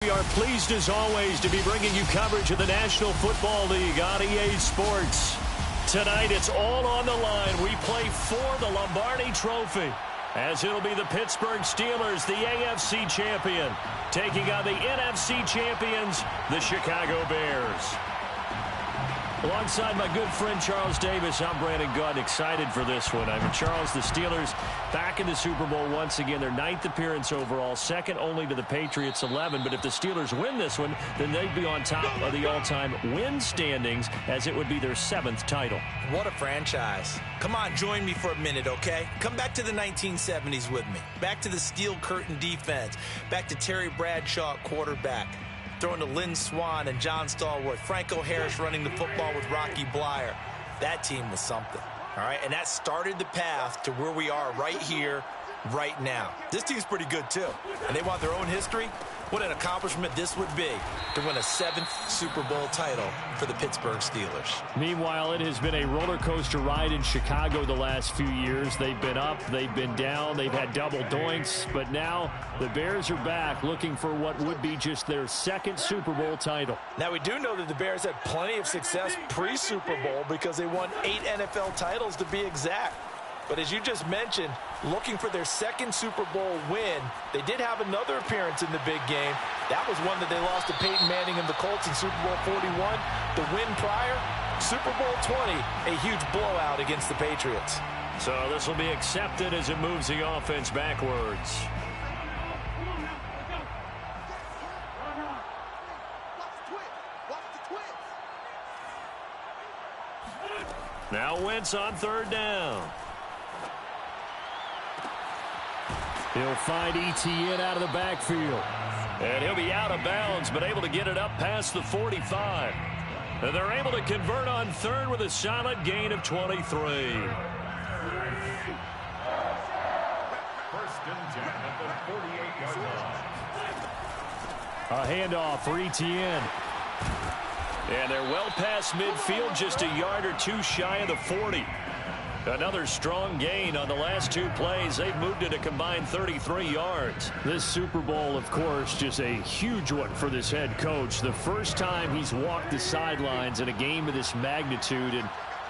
We are pleased as always to be bringing you coverage of the National Football League on EA Sports. Tonight it's all on the line. We play for the Lombardi Trophy, as it'll be the Pittsburgh Steelers, the AFC champion, taking on the NFC champions, the Chicago Bears. Alongside my good friend Charles Davis, I'm Brandon Gunn, excited for this one. Charles, the Steelers back in the Super Bowl once again. Their 9th appearance overall, second only to the Patriots' 11. But if the Steelers win this one, then they'd be on top of the all-time win standings, as it would be their 7th title. What a franchise. Come on, join me for a minute, okay? Come back to the 1970s with me. Back to the Steel Curtain defense. Back to Terry Bradshaw quarterback. Throwing to Lynn Swann and John Stallworth. Franco Harris running the football with Rocky Bleier. That team was something, all right? And that started the path to where we are right here, right now. This team's pretty good, too. And they want their own history. What an accomplishment this would be to win a 7th Super Bowl title for the Pittsburgh Steelers. Meanwhile, it has been a roller coaster ride in Chicago the last few years. They've been up, they've been down, they've had double doinks, but now the Bears are back looking for what would be just their 2nd Super Bowl title. Now, we do know that the Bears had plenty of success pre-Super Bowl because they won 8 NFL titles to be exact. But as you just mentioned, looking for their 2nd Super Bowl win, they did have another appearance in the big game. That was one that they lost to Peyton Manning and the Colts in Super Bowl 41. The win prior, Super Bowl 20, a huge blowout against the Patriots. So this will be accepted as it moves the offense backwards. Now Wentz on 3rd down. He'll find Etienne out of the backfield. And he'll be out of bounds, but able to get it up past the 45. And they're able to convert on 3rd with a solid gain of 23. 1st and 10 at the 48-yard line. A handoff for Etienne. And they're well past midfield, just a yard or two shy of the 40. Another strong gain on the last 2 plays. They've moved it a combined 33 yards. This Super Bowl, of course, just a huge one for this head coach. The first time he's walked the sidelines in a game of this magnitude. And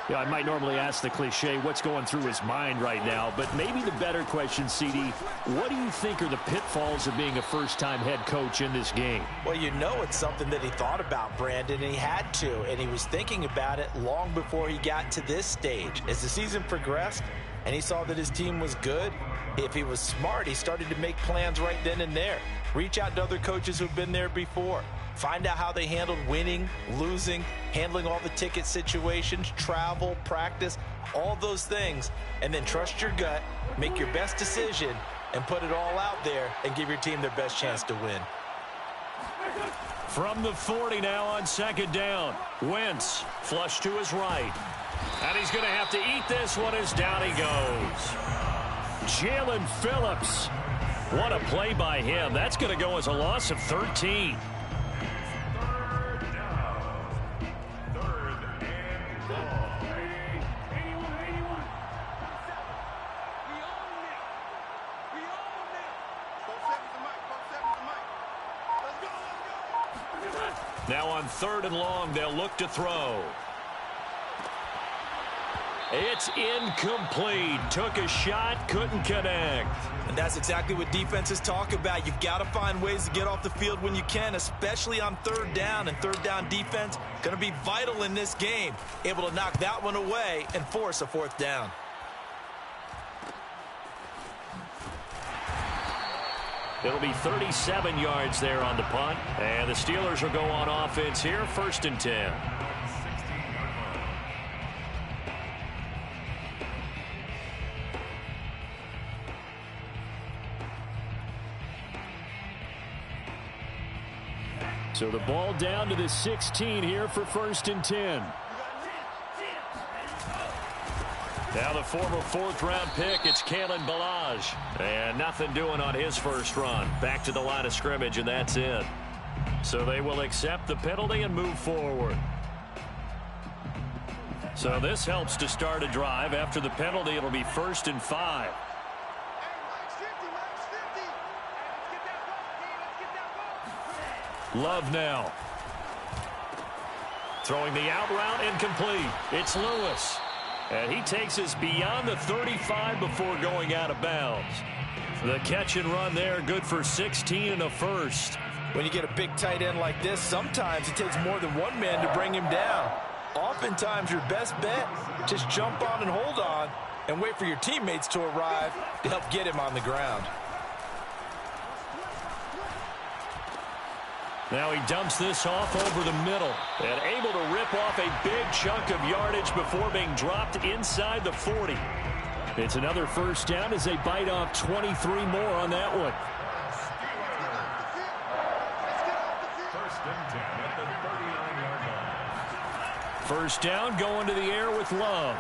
I might normally ask the cliche, what's going through his mind right now? But maybe the better question, CD, what do you think are the pitfalls of being a first-time head coach in this game? Well, you know it's something that he thought about, Brandon, and he had to. And he was thinking about it long before he got to this stage. As the season progressed and he saw that his team was good, if he was smart, he started to make plans right then and there. Reach out to other coaches who've been there before. Find out how they handled winning, losing, handling all the ticket situations, travel, practice, all those things. And then trust your gut, make your best decision, and put it all out there and give your team their best chance to win. From the 40 now on 2nd down. Wentz flush to his right. And he's going to have to eat this one as down he goes. Jalen Phillips. What a play by him. That's going to go as a loss of 13. Now on 3rd and long, they'll look to throw. It's incomplete. Took a shot, couldn't connect. And that's exactly what defenses talk about. You've got to find ways to get off the field when you can, especially on 3rd down. And 3rd down defense going to be vital in this game. Able to knock that one away and force a 4th down. It'll be 37 yards there on the punt. And the Steelers will go on offense here, 1st and 10. So the ball down to the 16 here for 1st and 10. Now the former 4th-round pick, it's Kalen Ballage. And nothing doing on his first run. Back to the line of scrimmage, and that's it. So they will accept the penalty and move forward. So this helps to start a drive. After the penalty, it'll be 1st and 5. Love now. Throwing the out route incomplete. It's Lewis. And he takes us beyond the 35 before going out of bounds. The catch and run there, good for 16 and a first. When you get a big tight end like this, sometimes it takes more than one man to bring him down. Oftentimes your best bet, just jump on and hold on and wait for your teammates to arrive to help get him on the ground. Now he dumps this off over the middle and able to rip off a big chunk of yardage before being dropped inside the 40. It's another first down as they bite off 23 more on that one. First and 10 at the 39-yard line. First down going to the air with Love.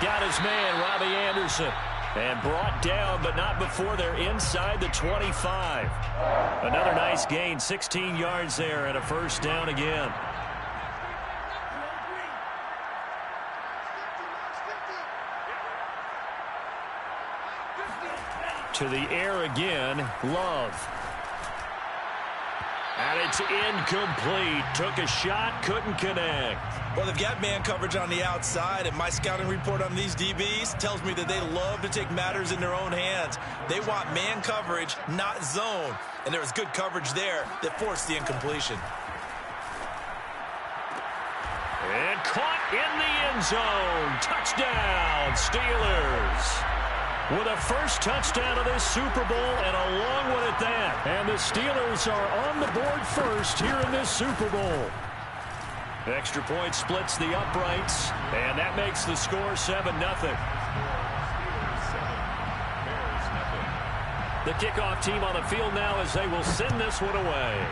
Got his man, Robbie Anderson. And brought down, but not before they're inside the 25. Another nice gain, 16 yards there, and a first down again. To the air again, Love. And it's incomplete. Took a shot, couldn't connect. Well, they've got man coverage on the outside, and my scouting report on these DBs tells me that they love to take matters in their own hands. They want man coverage, not zone. And there was good coverage there that forced the incompletion. And caught in the end zone. Touchdown, Steelers. With a first touchdown of this Super Bowl and a long one at that. And the Steelers are on the board first here in this Super Bowl. Extra point splits the uprights, and that makes the score 7-0. The kickoff team on the field now as they will send this one away.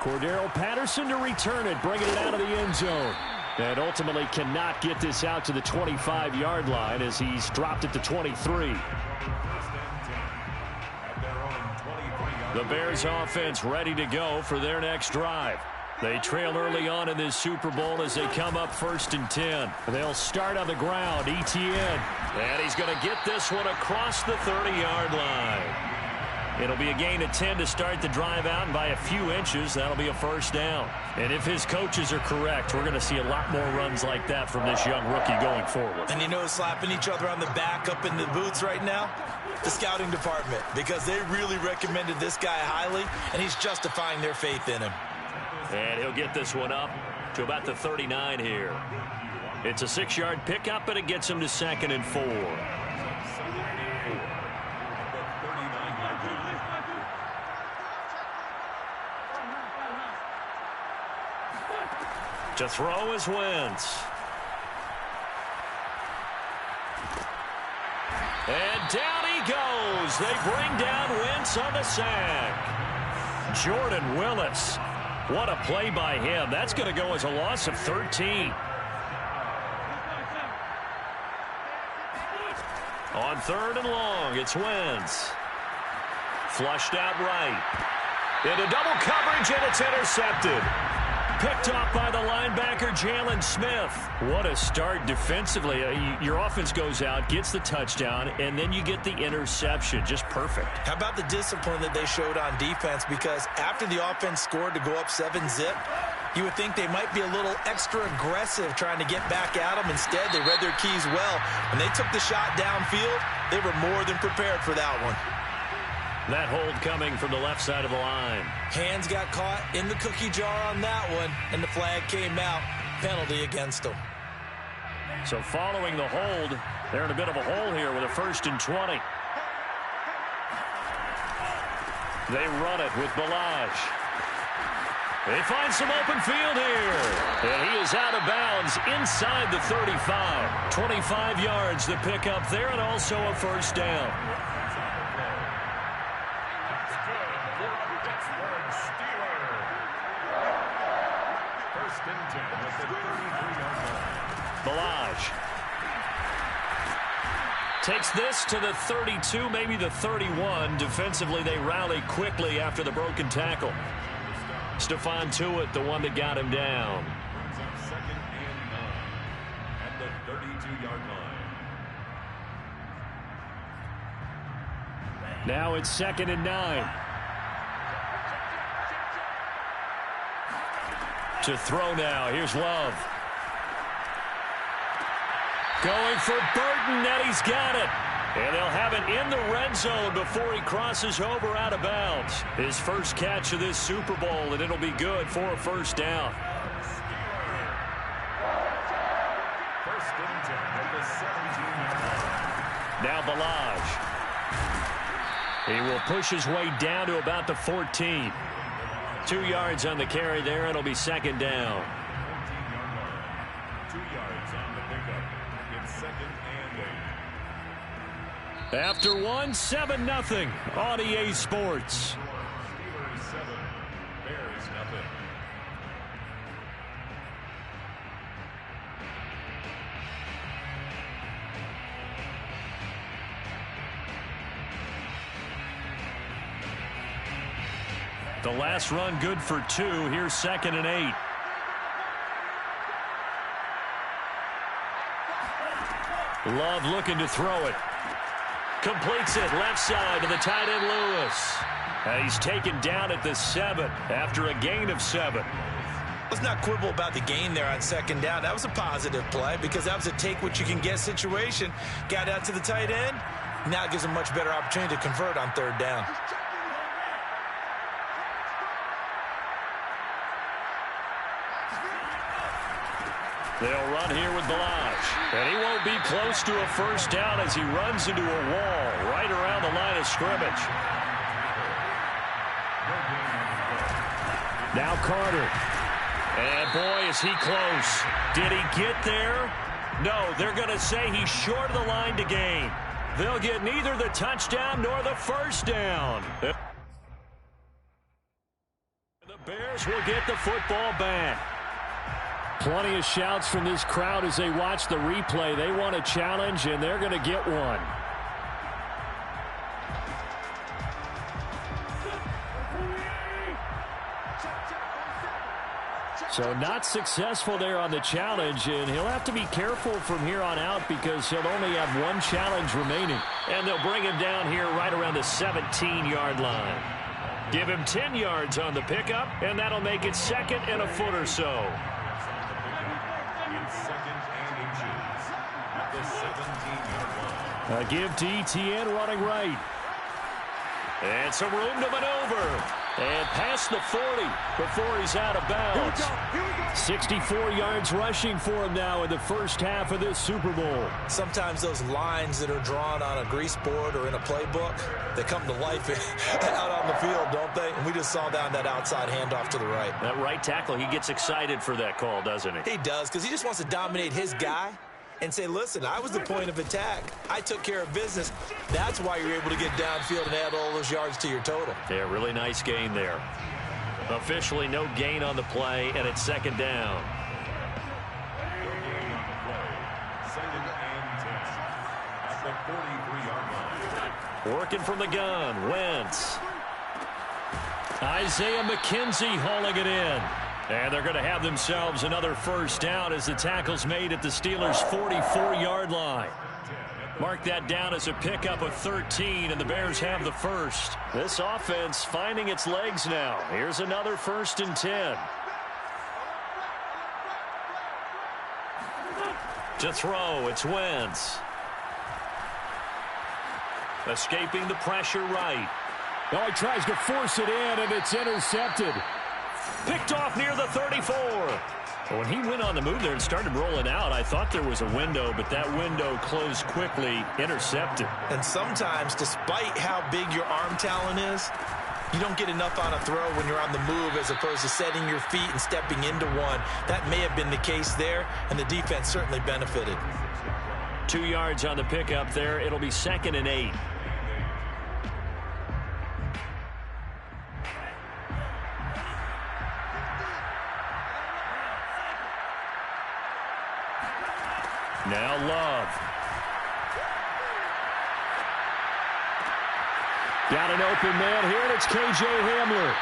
Cordero Patterson to return it, bringing it out of the end zone. And ultimately cannot get this out to the 25-yard line as he's dropped it to 23. The Bears offense ready to go for their next drive. They trail early on in this Super Bowl as they come up 1st and 10. They'll start on the ground, Etienne. And he's going to get this one across the 30-yard line. It'll be a gain of 10 to start the drive out, and by a few inches, that'll be a first down. And if his coaches are correct, we're going to see a lot more runs like that from this young rookie going forward. And you know, slapping each other on the back up in the boots right now? The scouting department, because they really recommended this guy highly, and he's justifying their faith in him. And he'll get this one up to about the 39 here. It's a 6-yard pickup, but it gets him to 2nd and 4. To throw is Wentz. And down he goes. They bring down Wentz on the sack. Jordan Willis. What a play by him. That's going to go as a loss of 13. On 3rd and long, it's Wentz. Flushed out right. Into double coverage, and it's intercepted. Picked off by the linebacker, Jalen Smith. What a start defensively. Your offense goes out, gets the touchdown, and then you get the interception. Just perfect. How about the discipline that they showed on defense? Because after the offense scored to go up 7-zip, you would think they might be a little extra aggressive trying to get back at them. Instead, they read their keys well. When they took the shot downfield, they were more than prepared for that one. That hold coming from the left side of the line. Hands got caught in the cookie jar on that one, and the flag came out. Penalty against them. So following the hold, they're in a bit of a hole here with a 1st and 20. They run it with Ballage. They find some open field here. And he is out of bounds inside the 35. 25 yards to pick up there, and also a first down. Ballage takes this to the 32, maybe the 31. Defensively, they rally quickly after the broken tackle. Stephon Tuitt, the one that got him down. 2nd and 9 at the 32-yard line. Now it's 2nd and 9. To throw now. Here's Love. Going for Burton, and he's got it. And they'll have it in the red zone before he crosses over out of bounds. His first catch of this Super Bowl, and it'll be good for a first down. First and 10 at the 17. Now Balaj. He will push his way down to about the 14. 2 yards on the carry there. It'll be 2nd down. 2 yards on the pickup. It's 2nd and 8. After 1, 7-0 on EA Sports. Steelers 7, Bears nothing. The last run good for 2. Here's 2nd and 8. Love looking to throw it. Completes it left side to the tight end Lewis. And he's taken down at the 7 after a gain of 7. Let's not quibble about the gain there on 2nd down. That was a positive play because that was a take-what-you-can-get situation. Got out to the tight end. Now it gives him a much better opportunity to convert on 3rd down. They'll run here with Balaj. And he won't be close to a first down as he runs into a wall right around the line of scrimmage. Now Carter. And boy, is he close. Did he get there? No, they're going to say he's short of the line to gain. They'll get neither the touchdown nor the first down. The Bears will get the football back. Plenty of shouts from this crowd as they watch the replay. They want a challenge, and they're going to get one. So not successful there on the challenge, and he'll have to be careful from here on out because he'll only have 1 challenge remaining. And they'll bring him down here right around the 17-yard line. Give him 10 yards on the pickup, and that'll make it 2nd and a foot or so. A give to Etienne running right. And some room to maneuver. And past the 40 before he's out of bounds. 64 yards rushing for him now in the first half of this Super Bowl. Sometimes those lines that are drawn on a grease board or in a playbook, they come to life out on the field, don't they? And we just saw down that outside handoff to the right. That right tackle, he gets excited for that call, doesn't he? He does, because he just wants to dominate his guy and say, listen, I was the point of attack. I took care of business. That's why you're able to get downfield and add all those yards to your total. Yeah, really nice gain there. Officially no gain on the play, and it's 2nd down. No gain on the play. 2nd and 10 at the 43-yard line. Working from the gun, Wentz. Isaiah McKenzie hauling it in. And they're going to have themselves another first down as the tackle's made at the Steelers' 44-yard line. Mark that down as a pickup of 13, and the Bears have the first. This offense finding its legs now. Here's another 1st and 10. To throw, it's Wentz. Escaping the pressure right. Oh, he tries to force it in, and it's intercepted. Picked off near the 34. When he went on the move there and started rolling out, I thought there was a window, but that window closed quickly, intercepted. And sometimes, despite how big your arm talent is, you don't get enough on a throw when you're on the move as opposed to setting your feet and stepping into one. That may have been the case there, and the defense certainly benefited. 2 yards on the pickup there. It'll be 2nd and 8. Now Love. Got an open man here, and it's K.J. Hamler.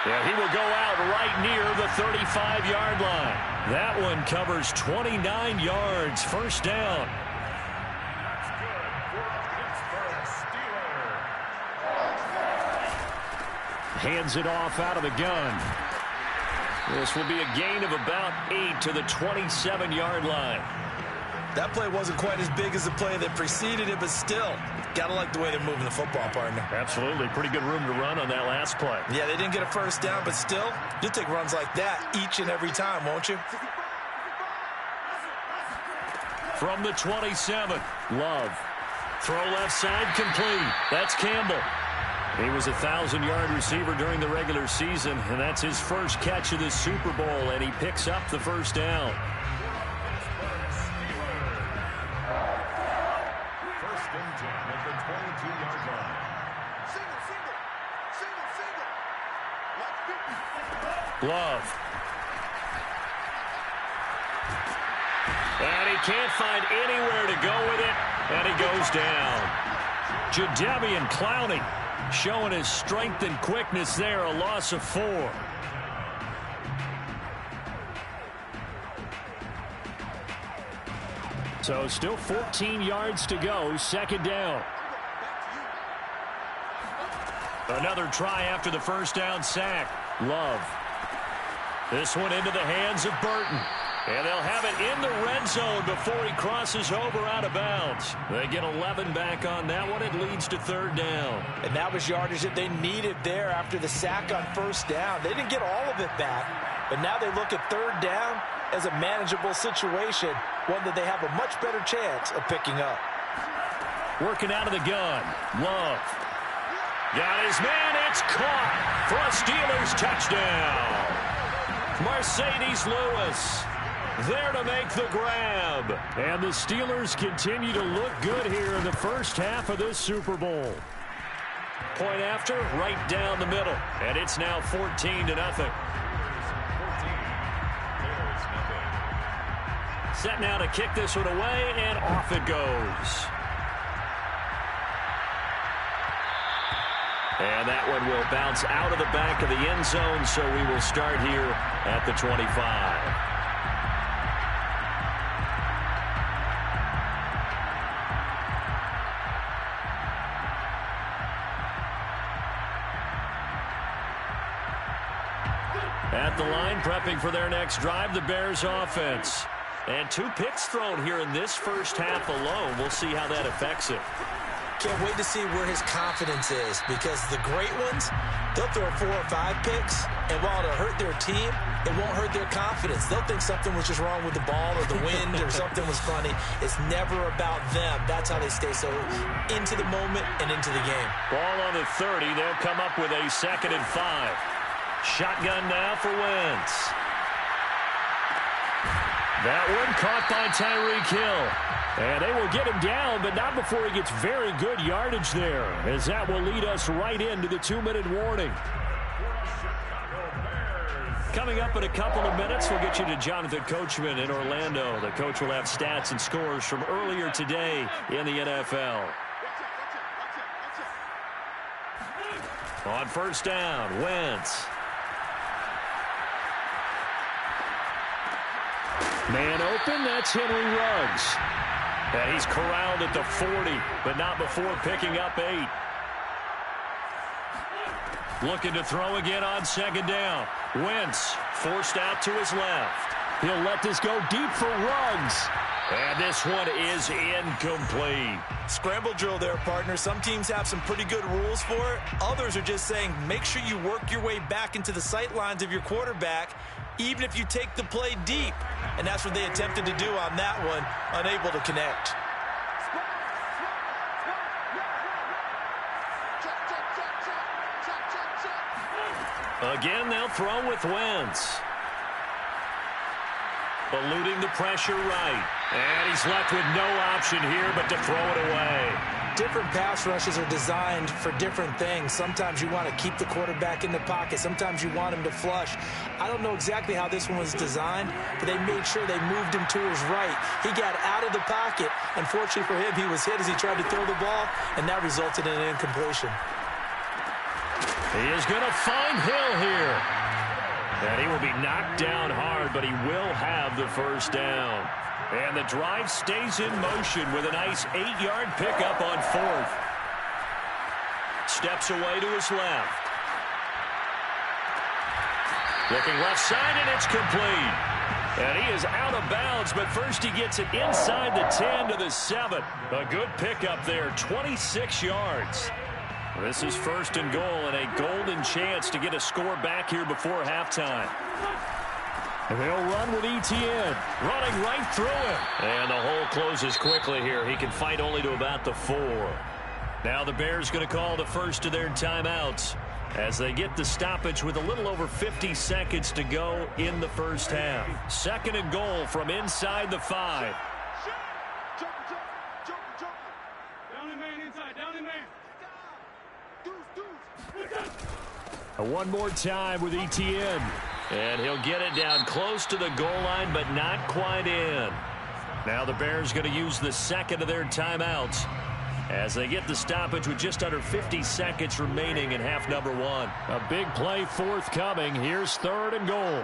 Yeah, he will go out right near the 35-yard line. That one covers 29 yards, first down. That's good for a Pittsburgh Steeler. Hands it off out of the gun. This will be a gain of about 8 to the 27-yard line. That play wasn't quite as big as the play that preceded it, but still, got to like the way they're moving the football, partner. Absolutely. Pretty good room to run on that last play. Yeah, they didn't get a first down, but still, you'll take runs like that each and every time, won't you? From the 27, Love. Throw left side complete. That's Campbell. He was a 1,000-yard receiver during the regular season, and that's his first catch of the Super Bowl, and he picks up the first down. First and 10 at the 22-yard line. Love. And he can't find anywhere to go with it, and he goes down. Jadeveon Clowney showing his strength and quickness there, a loss of 4. So still 14 yards to go, second down. Another try after the first down sack. Love. This one into the hands of Burton. And they'll have it in the red zone before he crosses over out of bounds. They get 11 back on that one. It leads to third down. And that was yardage that they needed there after the sack on first down. They didn't get all of it back, but now they look at third down as a manageable situation, one that they have a much better chance of picking up. Working out of the gun. Love. Got his man. It's caught for a Steelers touchdown. Mercedes Lewis there to make the grab. And the Steelers continue to look good here in the first half of this Super Bowl. Point after, right down the middle. And it's now 14-0. Set now to kick this one away, and off it goes. And that one will bounce out of the back of the end zone, so we will start here at the 25. At the line, prepping for their next drive, the Bears offense. And 2 picks thrown here in this first half alone. We'll see how that affects it. Can't wait to see where his confidence is, because the great ones, they'll throw 4 or 5 picks, and while it'll hurt their team, it won't hurt their confidence. They'll think something was just wrong with the ball or the wind or something was funny. It's never about them. That's how they stay so into the moment and into the game. Ball on the 30. They'll come up with a 2nd and 5. Shotgun now for Wentz. That one caught by Tyreek Hill. And they will get him down, but not before he gets very good yardage there, as that will lead us right into the 2-minute warning. Coming up in a couple of minutes, we'll get you to Jonathan Coachman in Orlando. The coach will have stats and scores from earlier today in the NFL. On first down, Wentz. Man open, that's Henry Ruggs. And he's corralled at the 40, but not before picking up 8. Looking to throw again on second down. Wentz forced out to his left. He'll let this go deep for Ruggs. And this one is incomplete. Scramble drill there, partner. Some teams have some pretty good rules for it. Others are just saying, make sure you work your way back into the sight lines of your quarterback, even if you take the play deep. And that's what they attempted to do on that one, unable to connect. Again, they'll throw with Wentz. Eluding the pressure right. And he's left with no option here but to throw it away. Different pass rushes are designed for different things. Sometimes you want to keep the quarterback in the pocket. Sometimes you want him to flush. I don't know exactly how this one was designed, but they made sure they moved him to his right. He got out of the pocket. Unfortunately for him, he was hit as he tried to throw the ball, and that resulted in an incompletion. He is going to find Hill here. And he will be knocked down hard, but he will have the first down. And the drive stays in motion with a nice 8-yard pickup on 4th. Steps away to his left. Looking left side, and it's complete. And he is out of bounds, but first he gets it inside the 10 to the 7. A good pickup there, 26 yards. This is 1st and goal and a golden chance to get a score back here before halftime. They'll run with Etienne, running right through him. And the hole closes quickly here. He can fight only to about the 4. Now the Bears going to call the first of their timeouts as they get the stoppage with a little over 50 seconds to go in the first half. 2nd and goal from inside the 5. One more time with Etienne. And he'll get it down close to the goal line, but not quite in. Now the Bears going to use the 2nd of their timeouts as they get the stoppage with just under 50 seconds remaining in half number 1. A big play forthcoming. Here's 3rd and goal.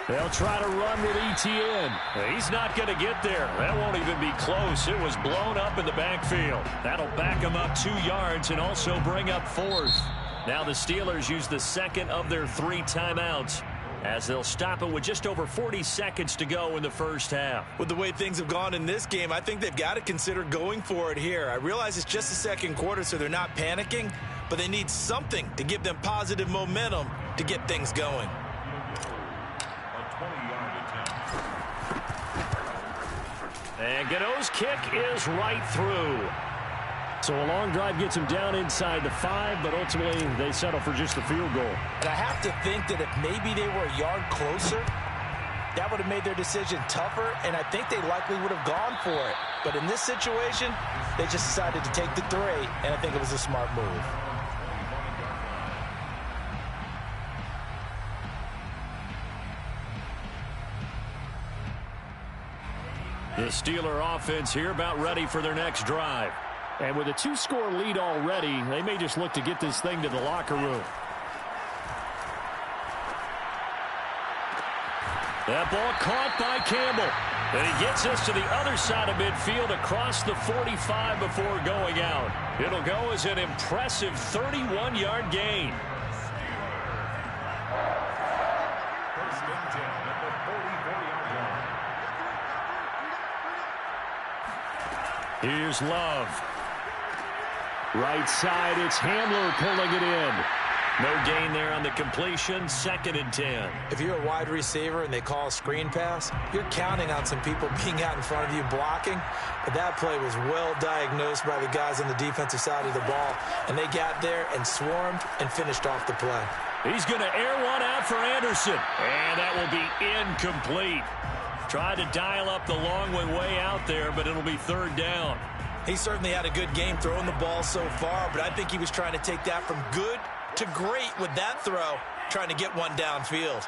They'll try to run with Etienne. He's not going to get there. That won't even be close. It was blown up in the backfield. That'll back him up 2 yards and also bring up 4th. Now the Steelers use the 2nd of their 3 timeouts as they'll stop it with just over 40 seconds to go in the first half. With the way things have gone in this game, I think they've got to consider going for it here. I realize it's just the 2nd quarter, so they're not panicking, but they need something to give them positive momentum to get things going. And Gano's kick is right through. So a long drive gets him down inside the 5, but ultimately they settle for just the field goal. And I have to think that if maybe they were a yard closer, that would have made their decision tougher, and I think they likely would have gone for it. But in this situation, they just decided to take the 3, and I think it was a smart move. The Steeler offense here about ready for their next drive. And with a 2-score lead already, they may just look to get this thing to the locker room. That ball caught by Campbell. And he gets us to the other side of midfield across the 45 before going out. It'll go as an impressive 31-yard gain. First and 10 at the 44-yard line. Here's Love. Right side, it's Hamler pulling it in. No gain there on the completion, 2nd and 10. If you're a wide receiver and they call a screen pass, you're counting on some people being out in front of you blocking. But that play was well diagnosed by the guys on the defensive side of the ball, and they got there and swarmed and finished off the play. He's going to air one out for Anderson, and that will be incomplete. Tried to dial up the long one way out there, but it'll be 3rd down. He certainly had a good game throwing the ball so far, but I think he was trying to take that from good to great with that throw, trying to get one downfield.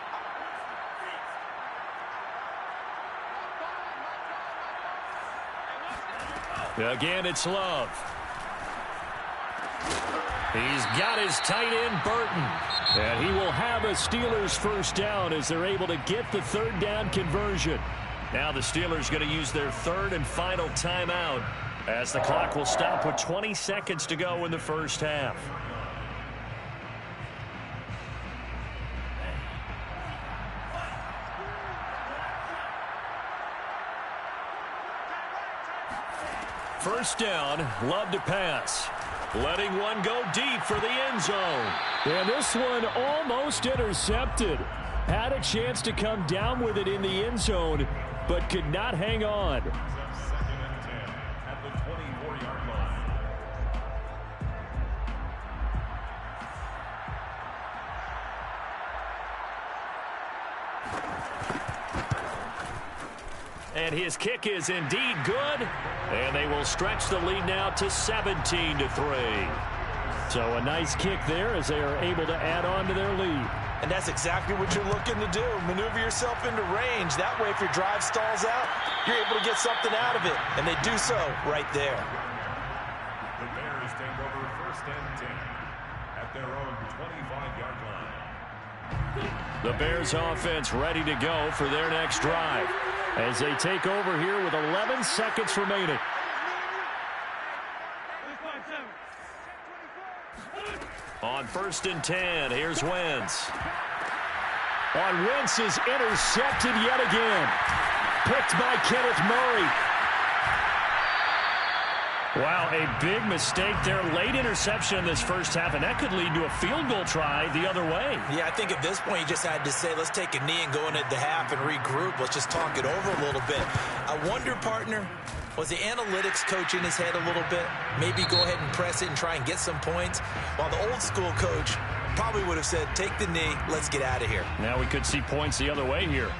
Again, it's Love. He's got his tight end, Burton. And he will have a Steelers first down as they're able to get the 3rd down conversion. Now the Steelers going to use their 3rd and final timeout as the clock will stop with 20 seconds to go in the first half. First down, Love to pass. Letting one go deep for the end zone. And this one almost intercepted. Had a chance to come down with it in the end zone, but could not hang on. 2nd and 10 at the 24-yard line. And his kick is indeed good. And they will stretch the lead now to 17-3. So a nice kick there as they are able to add on to their lead. And that's exactly what you're looking to do. Maneuver yourself into range. That way, if your drive stalls out, you're able to get something out of it. And they do so right there. The Bears take over 1st and 10 at their own 25-yard line. The Bears offense ready to go for their next drive as they take over here with 11 seconds remaining. On 1st and 10, here's Wentz. On Wentz is intercepted yet again. Picked by Kenneth Murray. Wow, a big mistake there. Late interception in this first half, and that could lead to a field goal try the other way. Yeah, I think at this point you just had to say, let's take a knee and go into the half and regroup. Let's just talk it over a little bit. I wonder, partner, was the analytics coach in his head a little bit? Maybe go ahead and press it and try and get some points? While the old school coach probably would have said, take the knee, let's get out of here. Now we could see points the other way here.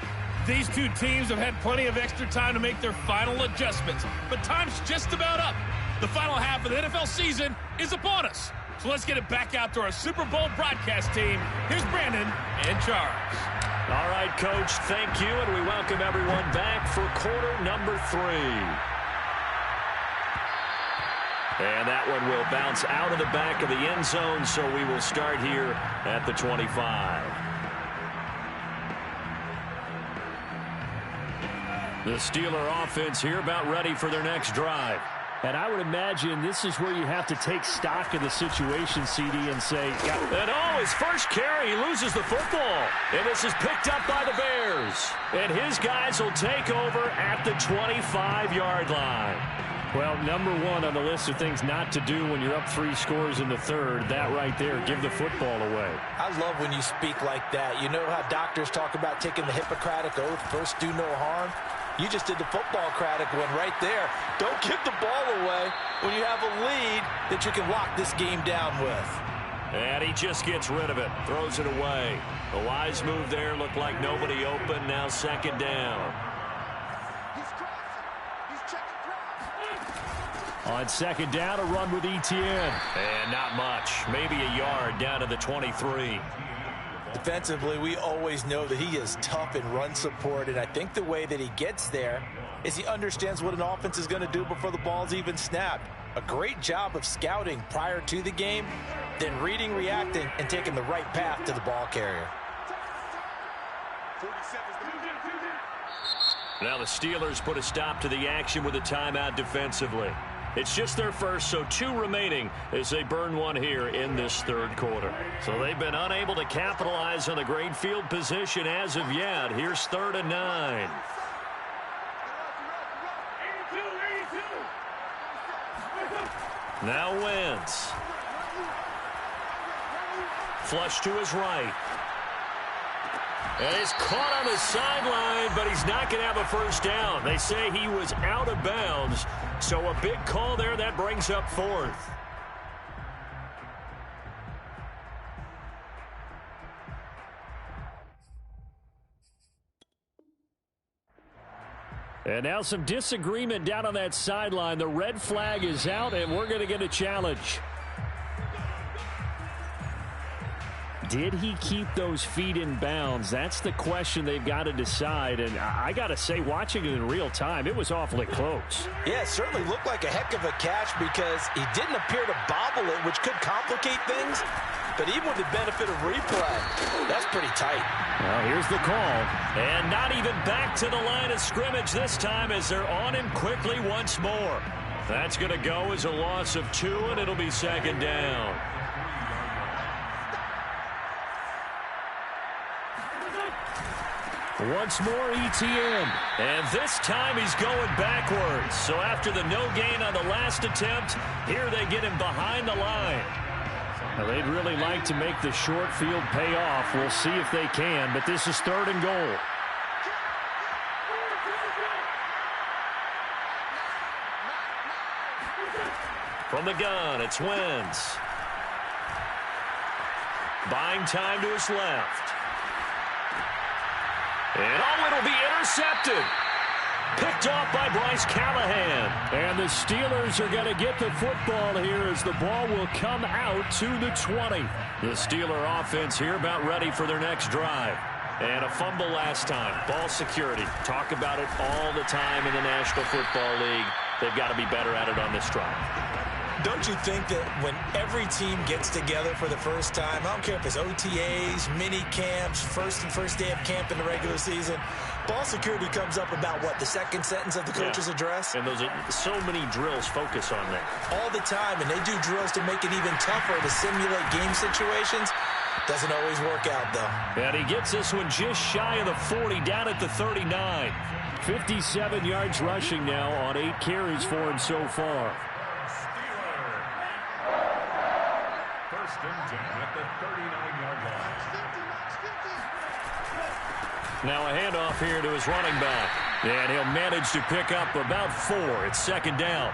These two teams have had plenty of extra time to make their final adjustments, but time's just about up. The final half of the NFL season is upon us. So let's get it back out to our Super Bowl broadcast team. Here's Brandon and Charles. All right, Coach, thank you, and we welcome everyone back for quarter number 3. And that one will bounce out of the back of the end zone, so we will start here at the 25. The Steeler offense here about ready for their next drive. And I would imagine this is where you have to take stock of the situation, CD, and say, and his first carry, he loses the football. And this is picked up by the Bears. And his guys will take over at the 25-yard line. Well, number one on the list of things not to do when you're up 3 scores in the third, that right there, give the football away. I love when you speak like that. You know how doctors talk about taking the Hippocratic Oath, first do no harm? You just did the football-cratic one right there. Don't give the ball away when you have a lead that you can lock this game down with. And he just gets rid of it, throws it away. A wise move there, looked like nobody open, now second down. On second down, a run with Etienne. And not much, maybe a yard down to the 23. Defensively, we always know that he is tough in run support, and I think the way that he gets there is he understands what an offense is going to do before the ball's even snapped. A great job of scouting prior to the game, then reading, reacting, and taking the right path to the ball carrier. Now the Steelers put a stop to the action with a timeout defensively. It's just their first, so 2 remaining as they burn one here in this third quarter. So they've been unable to capitalize on the great field position as of yet. Here's 3rd and 9. Now Wentz. Flush to his right. And he's caught on the sideline, but he's not going to have a first down. They say he was out of bounds, so a big call there that brings up 4th. And now some disagreement down on that sideline. The red flag is out, and we're going to get a challenge. Did he keep those feet in bounds? That's the question they've got to decide. And I got to say, watching it in real time, it was awfully close. Yeah, it certainly looked like a heck of a catch because he didn't appear to bobble it, which could complicate things. But even with the benefit of replay, that's pretty tight. Well, here's the call. And not even back to the line of scrimmage this time as they're on him quickly once more. That's going to go as a loss of 2, and it'll be second down. Once more, Etienne. And this time he's going backwards. So after the no gain on the last attempt, here they get him behind the line. Now, they'd really like to make the short field pay off. We'll see if they can, but this is 3rd and goal. From the gun, it's Wentz. Buying time to his left. And it'll be intercepted. Picked off by Bryce Callahan. And the Steelers are going to get the football here as the ball will come out to the 20. The Steeler offense here about ready for their next drive. And a fumble last time. Ball security. Talk about it all the time in the National Football League. They've got to be better at it on this drive. Don't you think that when every team gets together for the first time, I don't care if it's OTAs, mini camps, first day of camp in the regular season, ball security comes up about what, the second sentence of the coach's address? And those are so many drills focus on that. All the time, and they do drills to make it even tougher to simulate game situations. Doesn't always work out, though. And he gets this one just shy of the 40, down at the 39. 57 yards rushing now on 8 carries for him so far. First and 10 at the 39-yard line. Now a handoff here to his running back. And he'll manage to pick up about 4. It's second down.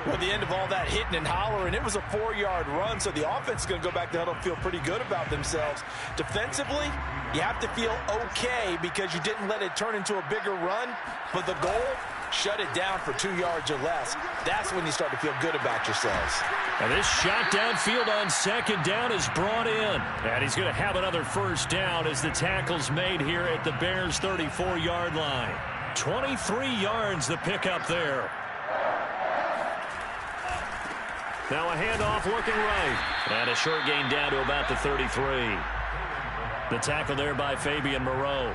Well, at the end of all that hitting and hollering, it was a 4-yard run, so the offense is going to go back to huddle and feel pretty good about themselves. Defensively, you have to feel okay because you didn't let it turn into a bigger run, but the goal, shut it down for 2 yards or less. That's when you start to feel good about yourselves. And this shot downfield on second down is brought in. And he's going to have another first down as the tackle's made here at the Bears' 34-yard line. 23 yards the pickup there. Now a handoff looking right. And a short gain down to about the 33. The tackle there by Fabian Moreau.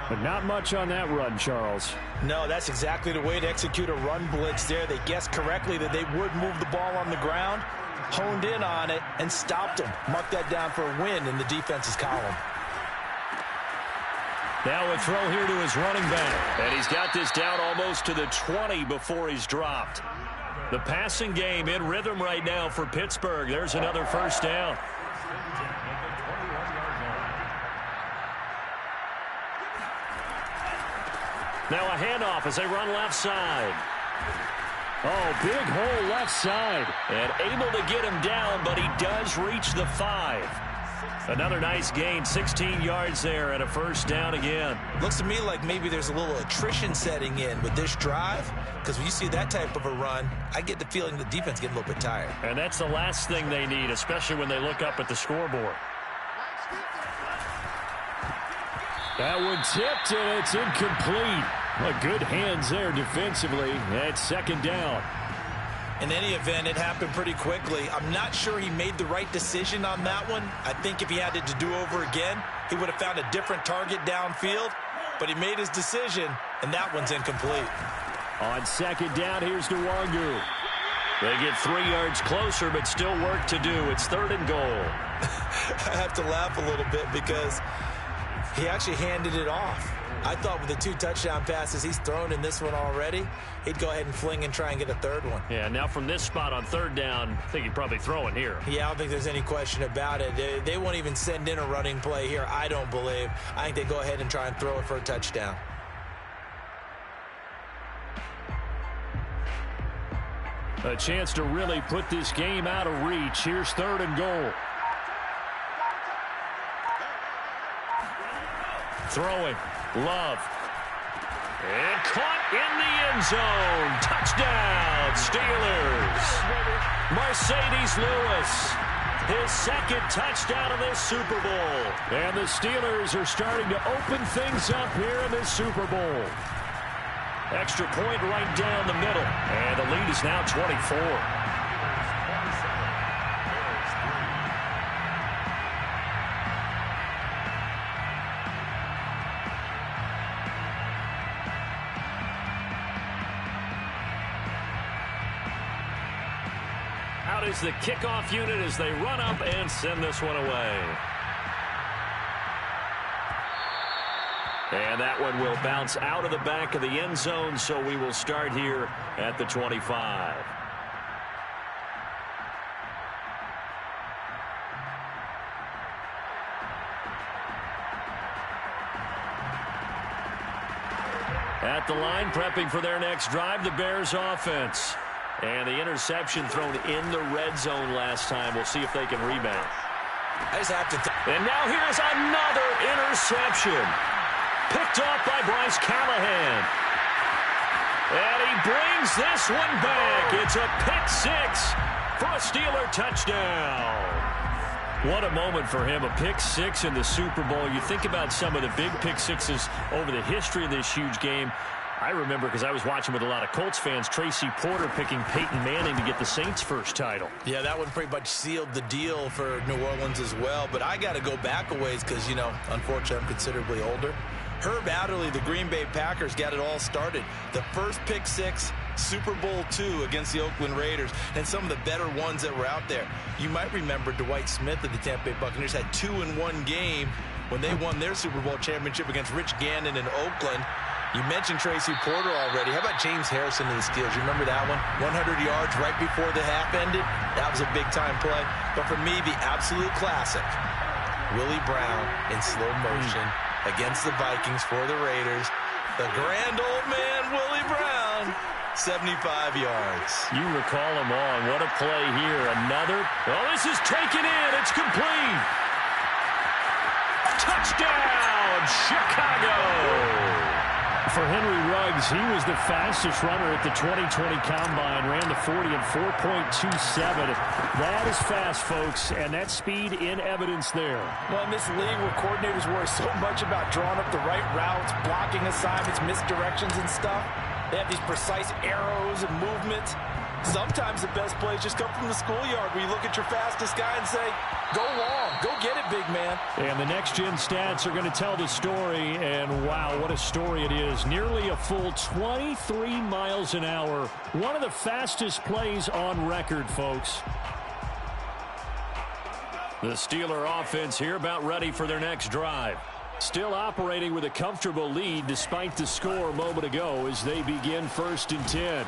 But not much on that run, Charles. No, that's exactly the way to execute a run blitz there. They guessed correctly that they would move the ball on the ground, honed in on it, and stopped them. Mark that down for a win in the defense's column. Now a throw here to his running back. And he's got this down almost to the 20 before he's dropped. The passing game in rhythm right now for Pittsburgh. There's another first down. Now a handoff as they run left side. Oh, big hole left side. And able to get him down, but he does reach the 5. Another nice gain, 16 yards there, and a first down again. Looks to me like maybe there's a little attrition setting in with this drive, because when you see that type of a run, I get the feeling the defense getting a little bit tired. And that's the last thing they need, especially when they look up at the scoreboard. That one tipped, and it's incomplete. Well, good hands there defensively. That's second down. In any event, it happened pretty quickly. I'm not sure he made the right decision on that one. I think if he had it to do over again, he would have found a different target downfield. But he made his decision, and that one's incomplete. On second down, here's Nwangu. They get 3 yards closer, but still work to do. It's third and goal. I have to laugh a little bit because he actually handed it off. I thought with the 2 touchdown passes he's thrown in this one already, he'd go ahead and fling and try and get a third one. Yeah, now from this spot on third down, I think he'd probably throw it here. Yeah, I don't think there's any question about it. They won't even send in a running play here, I don't believe. I think they go ahead and try and throw it for a touchdown. A chance to really put this game out of reach. Here's third and goal. Throwing. Love. And caught in the end zone. Touchdown, Steelers. Mercedes Lewis. His second touchdown of this Super Bowl. And the Steelers are starting to open things up here in this Super Bowl. Extra point right down the middle. And the lead is now 24. Out is the kickoff unit as they run up and send this one away. And that one will bounce out of the back of the end zone, so we will start here at the 25. At the line, prepping for their next drive, the Bears offense. And the interception thrown in the red zone last time. We'll see if they can rebound. I just have to and now here's another interception. Picked off by Bryce Callahan. And he brings this one back. It's a pick 6 for a Steeler touchdown. What a moment for him. A pick 6 in the Super Bowl. You think about some of the big pick 6s over the history of this huge game. I remember because I was watching with a lot of Colts fans, Tracy Porter picking Peyton Manning to get the Saints' first title. Yeah, that one pretty much sealed the deal for New Orleans as well. But I got to go back a ways because, you know, unfortunately I'm considerably older. Herb Adderley, the Green Bay Packers, got it all started. The first pick six, Super Bowl II against the Oakland Raiders, and some of the better ones that were out there. You might remember Dwight Smith of the Tampa Bay Buccaneers had 2 in one game when they won their Super Bowl championship against Rich Gannon in Oakland. You mentioned Tracy Porter already. How about James Harrison of the Steelers? You remember that one? 100 yards right before the half ended. That was a big-time play. But for me, the absolute classic, Willie Brown in slow motion against the Vikings for the Raiders. The grand old man, Willie Brown, 75 yards. You recall them all. What a play here. Another. Oh, this is taken in. It's complete. Touchdown, Chicago. For Henry Ruggs, he was the fastest runner at the 2020 Combine, ran the 40 in 4.27. That is fast, folks, and that speed in evidence there. Well, in this league where coordinators worry so much about drawing up the right routes, blocking assignments, misdirections and stuff, they have these precise arrows and movements. Sometimes the best plays just come from the schoolyard where you look at your fastest guy and say, go long, go get it, big man. And the next-gen stats are going to tell the story, and wow, what a story it is. Nearly a full 23 miles an hour. One of the fastest plays on record, folks. The Steeler offense here about ready for their next drive. Still operating with a comfortable lead despite the score a moment ago as they begin 1st and 10.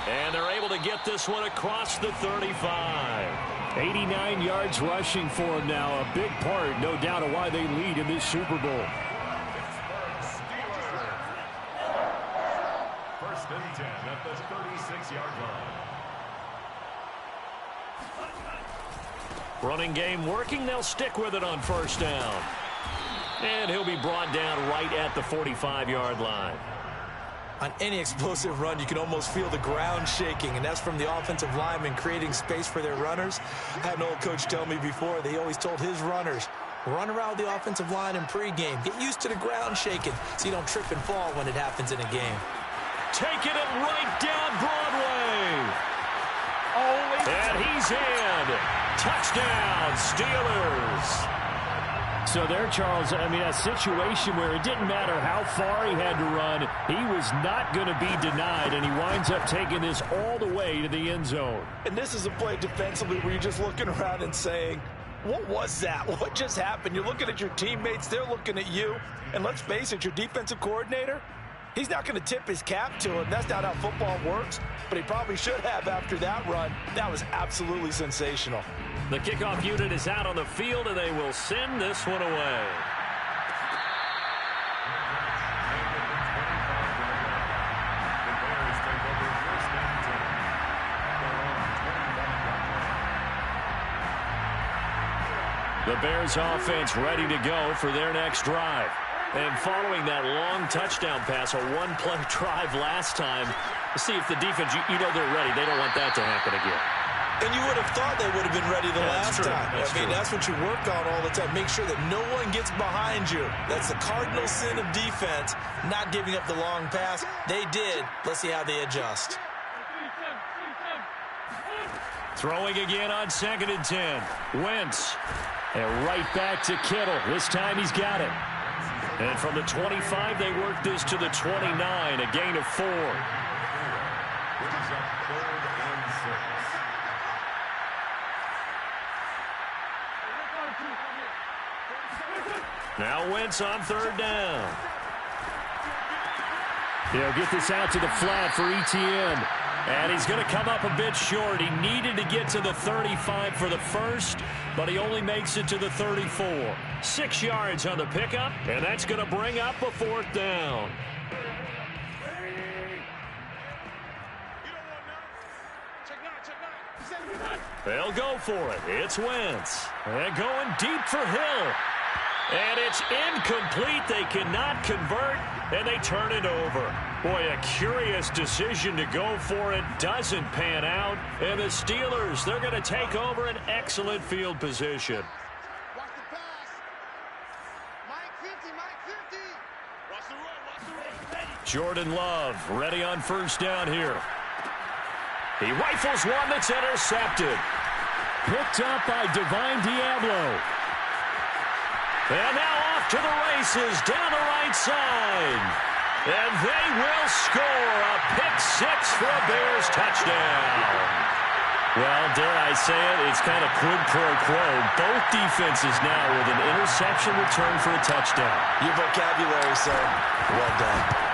And they're able to get this one across the 35. 89 yards rushing for him now. A big part, no doubt, of why they lead in this Super Bowl. 1st and 10 at the 36-yard line. Running game working. They'll stick with it on 1st down. And he'll be brought down right at the 45-yard line. On any explosive run, you can almost feel the ground shaking, and that's from the offensive linemen creating space for their runners. I had an old coach tell me before, they always told his runners, run around the offensive line in pregame. Get used to the ground shaking so you don't trip and fall when it happens in a game. Taking it right down Broadway. And he's in. Touchdown, Steelers. So there, Charles, I mean, a situation where it didn't matter how far he had to run, he was not going to be denied, and he winds up taking this all the way to the end zone. And this is a play defensively where you're just looking around and saying, what was that? What just happened? You're looking at your teammates, they're looking at you, and let's face it, your defensive coordinator, he's not going to tip his cap to him. That's not how football works, but he probably should have after that run. That was absolutely sensational. The kickoff unit is out on the field, and they will send this one away. The Bears offense ready to go for their next drive. And following that long touchdown pass, a one-play drive last time, see if the defense, you know they're ready. They don't want that to happen again. And you would have thought they would have been ready the last time. That's what you work on all the time. Make sure that no one gets behind you. That's the cardinal sin of defense, not giving up the long pass. They did. Let's see how they adjust. Throwing again on 2nd and 10. Wentz. And right back to Kittle. This time he's got it. And from the 25, they work this to the 29, a gain of 4. Now Wentz on 3rd down. They'll get this out to the flat for Etienne. And he's going to come up a bit short. He needed to get to the 35 for the first, but he only makes it to the 34. 6 yards on the pickup, and that's going to bring up a 4th down. They'll go for it. It's Wentz. And going deep for Hill. And it's incomplete. They cannot convert, and they turn it over. Boy, a curious decision to go for it. Doesn't pan out. And the Steelers, they're going to take over an excellent field position. Watch the pass. Mike 50, Mike 50. Watch the run, watch the run. Jordan Love ready on first down here. He rifles one that's intercepted. Picked up by Divine Diablo. And now off to the races down the right side. And they will score a pick-6 for a Bears touchdown. Well, dare I say it, it's kind of quid pro quo. Both defenses now with an interception return for a touchdown. Your vocabulary, sir. Well done.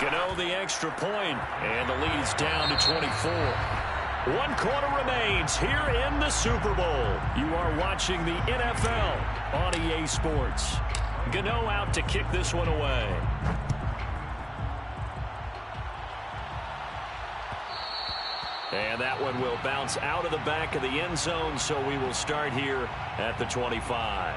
Gano the extra point, and the lead's down to 24. 1 quarter remains here in the Super Bowl. You are watching the NFL on EA Sports. Gano out to kick this one away. And that one will bounce out of the back of the end zone, so we will start here at the 25.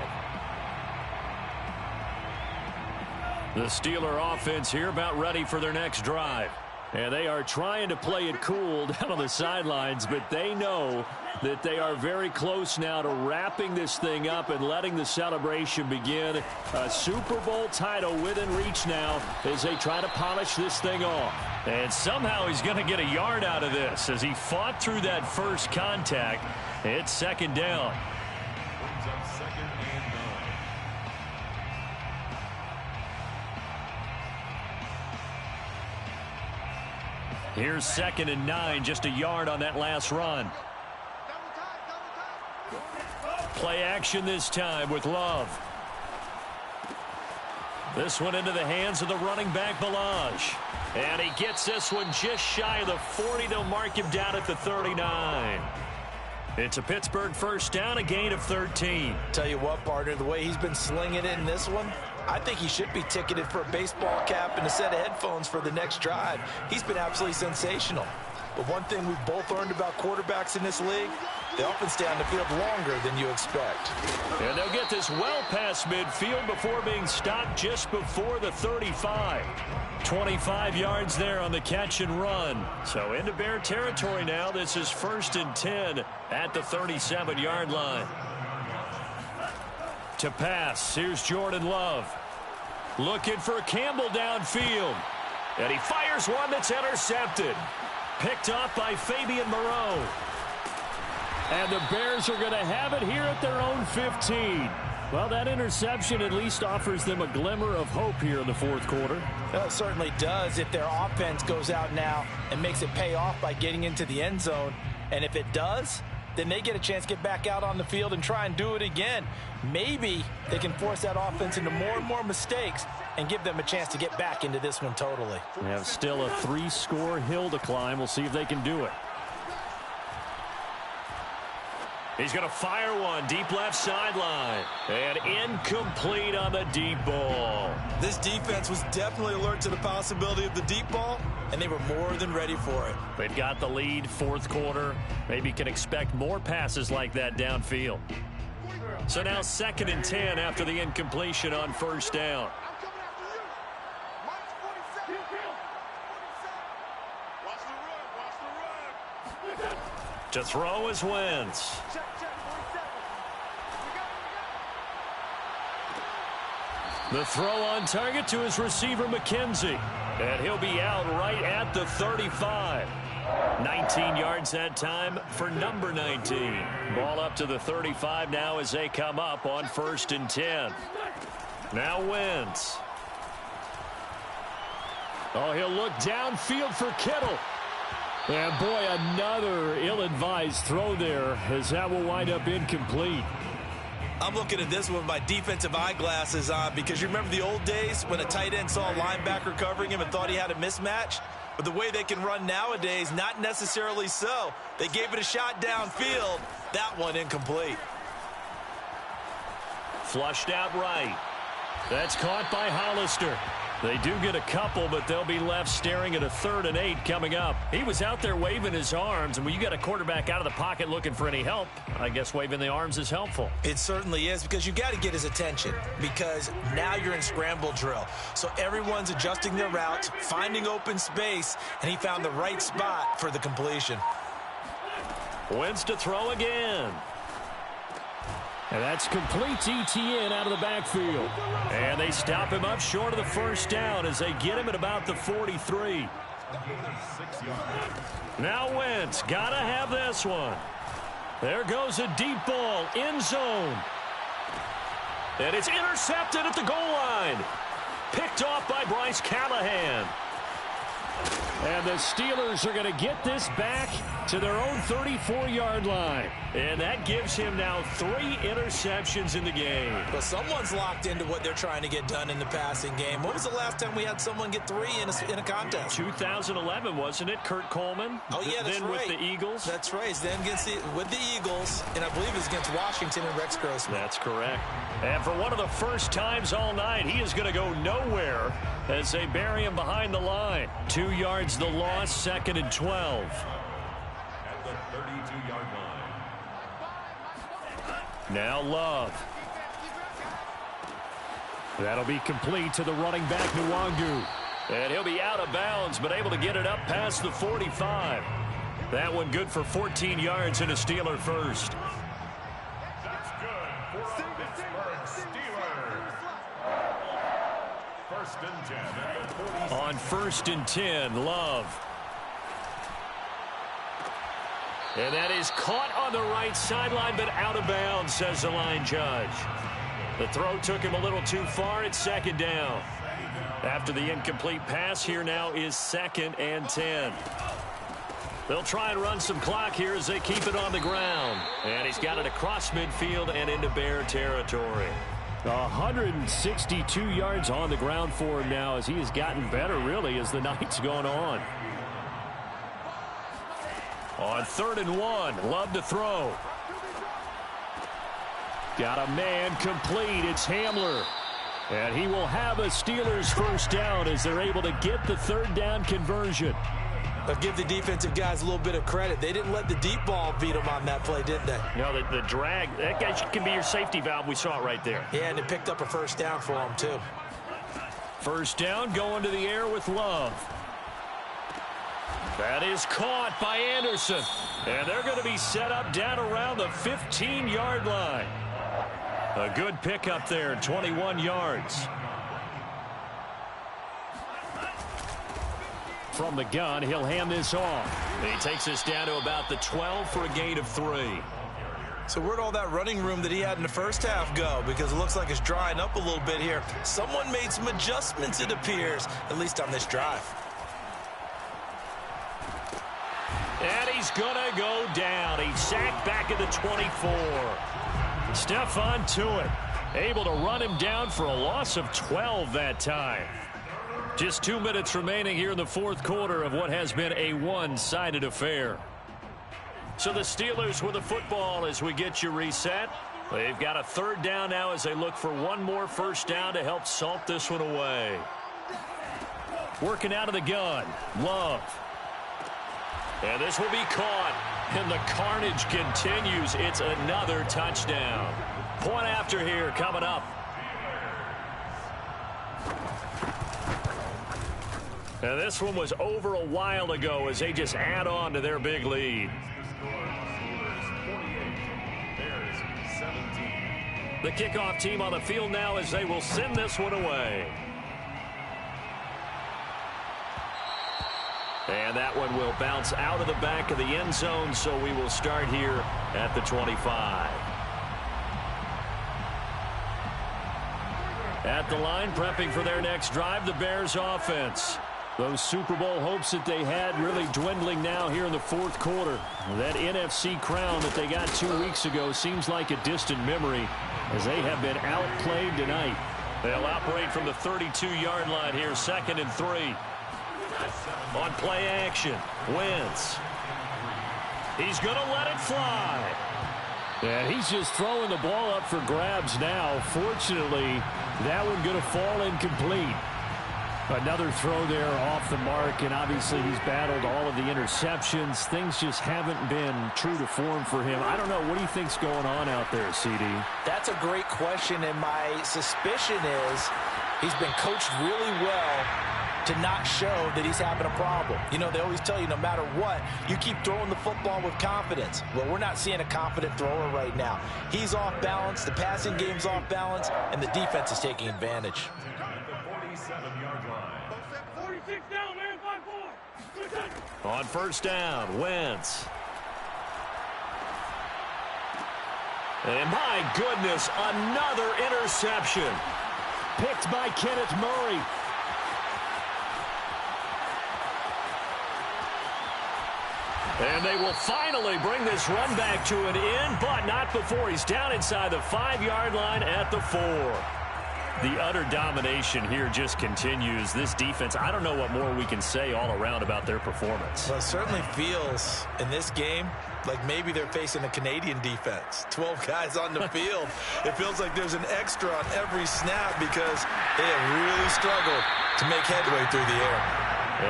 The Steeler offense here about ready for their next drive. And they are trying to play it cool down on the sidelines, but they know that they are very close now to wrapping this thing up and letting the celebration begin. A Super Bowl title within reach now as they try to polish this thing off. And somehow he's going to get a yard out of this as he fought through that first contact. It's second down. Brings up 2nd and 9. Here's 2nd and 9, just a yard on that last run. Play action this time with Love. This one into the hands of the running back, Ballage. And he gets this one just shy of the 40. They'll mark him down at the 39. It's a Pittsburgh first down, a gain of 13. Tell you what, partner, the way he's been slinging it in this one, I think he should be ticketed for a baseball cap and a set of headphones for the next drive. He's been absolutely sensational. But one thing we've both learned about quarterbacks in this league, they often stay on the field longer than you expect. And they'll get this well past midfield before being stopped just before the 35. 25 yards there on the catch and run. So into Bear territory now. This is 1st and 10 at the 37-yard line. To pass, here's Jordan Love. Looking for Campbell downfield. And he fires one that's intercepted. Picked up by Fabian Moreau. And the Bears are going to have it here at their own 15. Well, that interception at least offers them a glimmer of hope here in the fourth quarter. Well, it certainly does if their offense goes out now and makes it pay off by getting into the end zone. And if it does, then they get a chance to get back out on the field and try and do it again. Maybe they can force that offense into more and more mistakes and give them a chance to get back into this one totally. They have still a 3-score hill to climb. We'll see if they can do it. He's going to fire one deep left sideline. And incomplete on the deep ball. This defense was definitely alert to the possibility of the deep ball, and they were more than ready for it. They've got the lead, fourth quarter. Maybe can expect more passes like that downfield. So now 2nd and 10 after the incompletion on first down. To throw is Wentz. The throw on target to his receiver, McKenzie. And he'll be out right at the 35. 19 yards that time for number 19. Ball up to the 35 now as they come up on 1st and 10. Now Wentz. Oh, he'll look downfield for Kittle. And boy, another ill-advised throw there as that will wind up incomplete. I'm looking at this one with my defensive eyeglasses on because you remember the old days when a tight end saw a linebacker covering him and thought he had a mismatch? But the way they can run nowadays, not necessarily so. They gave it a shot downfield. That one incomplete. Flushed out right. That's caught by Hollister. They do get a couple, but they'll be left staring at a 3rd and 8 coming up. He was out there waving his arms, and when you got a quarterback out of the pocket looking for any help, I guess waving the arms is helpful. It certainly is because you got to get his attention because now you're in scramble drill. So everyone's adjusting their routes, finding open space, and he found the right spot for the completion. Wentz to throw again. And that's complete ETN out of the backfield. And they stop him up short of the first down as they get him at about the 43. Now Wentz, gotta have this one. There goes a deep ball, end zone. And it's intercepted at the goal line. Picked off by Bryce Callahan. And the Steelers are going to get this back to their own 34-yard line. And that gives him now 3 interceptions in the game. But someone's locked into what they're trying to get done in the passing game. When was the last time we had someone get 3 in a contest? 2011, wasn't it? Kurt Coleman? Oh, yeah, that's then right. With the Eagles? That's right. Then with the Eagles, and I believe it was against Washington and Rex Grossman. That's correct. And for one of the first times all night, he is going to go nowhere as they bury him behind the line. 2 yards the loss, 2nd and 12. At the 32-yard line. Now Love. That'll be complete to the running back, Nwangu. And he'll be out of bounds, but able to get it up past the 45. That one good for 14 yards and a Steeler first. That's good for the Pittsburgh Steelers. First and 10 at the 40. On 1st and 10, Love. And that is caught on the right sideline, but out of bounds, says the line judge. The throw took him a little too far. It's 2nd down. After the incomplete pass, here now is 2nd and 10. They'll try and run some clock here as they keep it on the ground. And he's got it across midfield and into Bear territory. 162 yards on the ground for him now as he has gotten better, really, as the night's gone on. On 3rd and 1, Love to throw. Got a man complete. It's Hamler. And he will have a Steelers first down as they're able to get the 3rd down conversion. But give the defensive guys a little bit of credit. They didn't let the deep ball beat them on that play, did they? No, the drag, that guy can be your safety valve. We saw it right there. Yeah, and it picked up a first down for them, too. First down going to the air with Love. That is caught by Anderson. And they're going to be set up down around the 15-yard line. A good pickup there, 21 yards. From the gun, he'll hand this off. He takes us down to about the 12 for a gain of 3. So where'd all that running room that he had in the first half go? Because it looks like it's drying up a little bit here. Someone made some adjustments, it appears, at least on this drive. And he's going to go down. He's sacked back at the 24. Stephon Tuitt able to run him down for a loss of 12 that time. Just 2 minutes remaining here in the 4th quarter of what has been a one-sided affair. So the Steelers with the football as we get you reset. They've got a 3rd down now as they look for one more first down to help salt this one away. Working out of the gun, Love. And this will be caught. And the carnage continues. It's another touchdown. Point after here coming up. And this one was over a while ago as they just add on to their big lead. The kickoff team on the field now as they will send this one away. And that one will bounce out of the back of the end zone, so we will start here at the 25. At the line, prepping for their next drive, the Bears offense. Those Super Bowl hopes that they had really dwindling now here in the 4th quarter. That NFC crown that they got 2 weeks ago seems like a distant memory as they have been outplayed tonight. They'll operate from the 32-yard line here, 2nd and 3. On play action, Wentz. He's going to let it fly. And he's just throwing the ball up for grabs now. Fortunately, that one going to fall incomplete. Another throw there off the mark, and obviously he's battled all of the interceptions. Things just haven't been true to form for him. I don't know. What do you think's going on out there, CD? That's a great question, and my suspicion is he's been coached really well to not show that he's having a problem. You know, they always tell you no matter what, you keep throwing the football with confidence. Well, we're not seeing a confident thrower right now. He's off balance, the passing game's off balance, and the defense is taking advantage. On first down, Wentz. And my goodness, another interception. Picked by Kenneth Murray. And they will finally bring this run back to an end, but not before he's down inside the 5-yard line at the 4. The utter domination here just continues. This defense, I don't know what more we can say all around about their performance. Well, it certainly feels in this game like maybe they're facing a Canadian defense. 12 guys on the field. It feels like there's an extra on every snap because they have really struggled to make headway through the air.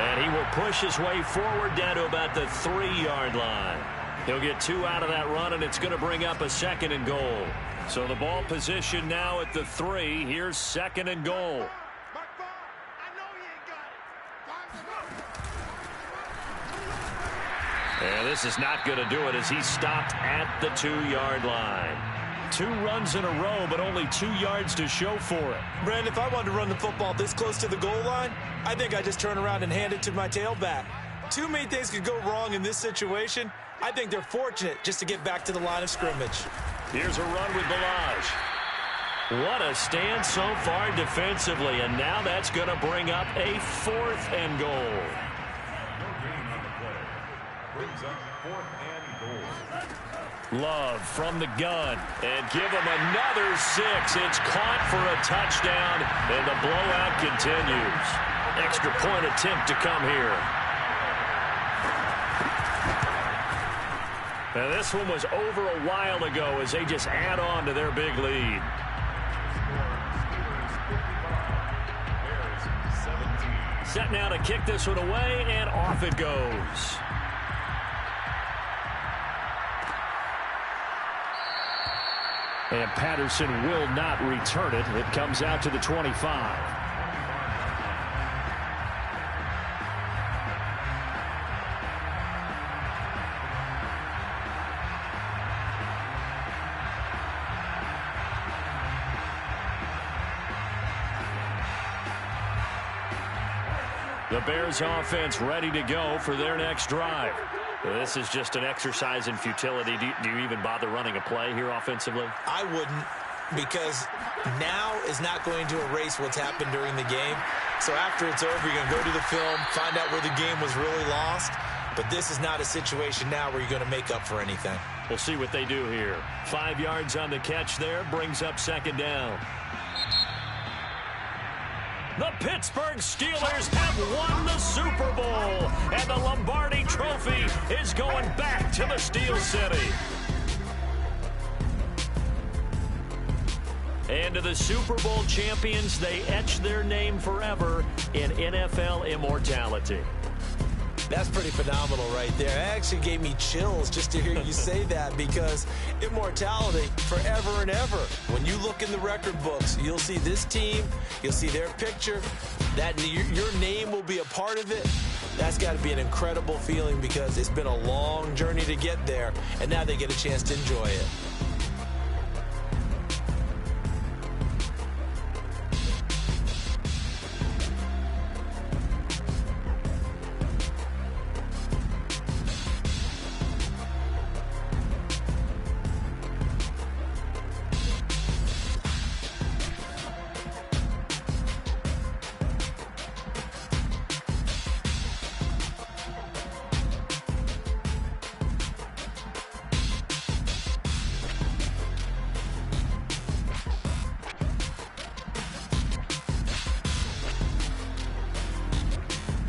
And he will push his way forward down to about the 3-yard line. He'll get 2 out of that run, and it's going to bring up a 2nd and goal. So the ball position now at the 3. Here's 2nd and goal. And this is not going to do it as he's stopped at the 2-yard line. 2 runs in a row, but only 2 yards to show for it. Brandon, if I wanted to run the football this close to the goal line, I think I just turn around and hand it to my tailback. Too many things could go wrong in this situation. I think they're fortunate just to get back to the line of scrimmage. Here's a run with Ballage. What a stand so far defensively, and now that's going to bring up a 4th and goal. No gain on the play. Brings up 4th and goal. Love from the gun, and give him another 6. It's caught for a touchdown, and the blowout continues. Extra point attempt to come here. Now this one was over a while ago as they just add on to their big lead. Set now to kick this one away, and off it goes. And Patterson will not return it. It comes out to the 25. The Bears offense ready to go for their next drive. This is just an exercise in futility. Do you even bother running a play here offensively? I wouldn't, because now is not going to erase what's happened during the game. So after it's over, you're going to go to the film, find out where the game was really lost. But this is not a situation now where you're going to make up for anything. We'll see what they do here. 5 yards on the catch there, brings up 2nd down. The Pittsburgh Steelers have won the Super Bowl, and the Lombardi Trophy is going back to the Steel City. And to the Super Bowl champions, they etch their name forever in NFL immortality. That's pretty phenomenal right there. It actually gave me chills just to hear you say that, because immortality forever and ever. When you look in the record books, you'll see this team, you'll see their picture, that your name will be a part of it. That's got to be an incredible feeling, because it's been a long journey to get there, and now they get a chance to enjoy it.